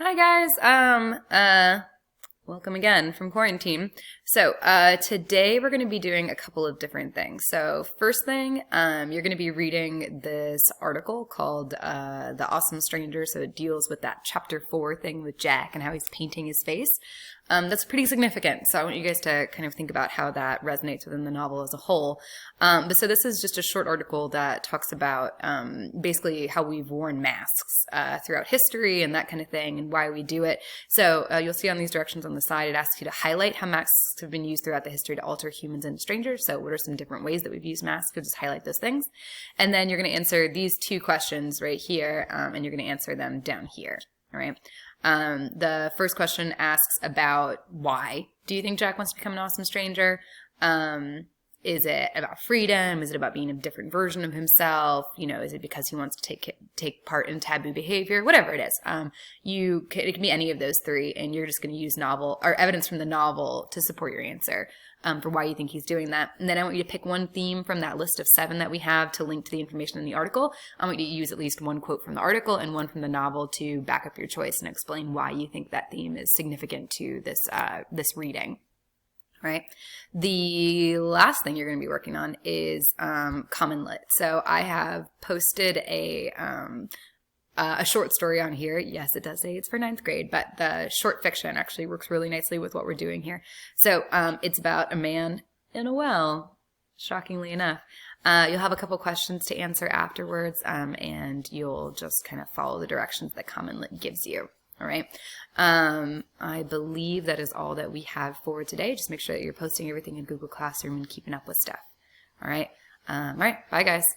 Hi guys. Welcome again from quarantine. So, today we're going to be doing a couple of different things. So, first thing, you're going to be reading this article called The Awesome Stranger. So it deals with that chapter 4 thing with Jack and how he's painting his face. That's pretty significant. So I want you guys to kind of think about how that resonates within the novel as a whole. So this is just a short article that talks about basically how we've worn masks throughout history and that kind of thing and why we do it. So you'll see on these directions on the side, it asks you to highlight how masks have been used throughout the history to alter humans and strangers. So what are some different ways that we've used masks? You'll just highlight those things. And then you're going to answer these two questions right here, and you're going to answer them down here. All right. The first question asks about why do you think Jack wants to become an awesome stranger? Is it about freedom? Is it about being a different version of himself? You know, is it because he wants to take part in taboo behavior? Whatever it is, it can be any of those three, and you're just going to use novel or evidence from the novel to support your answer for why you think he's doing that. And then I want you to pick one theme from that list of 7 that we have to link to the information in the article. I want you to use at least one quote from the article and one from the novel to back up your choice and explain why you think that theme is significant to this reading. Right. The last thing you're going to be working on is Common Lit. So I have posted a short story on here. Yes, it does say it's for 9th grade, but the short fiction actually works really nicely with what we're doing here. So it's about a man in a well, shockingly enough. You'll have a couple questions to answer afterwards, and you'll just kind of follow the directions that Common Lit gives you. All right. I believe that is all that we have for today. Just make sure that you're posting everything in Google Classroom and keeping up with stuff. All right. Bye, guys.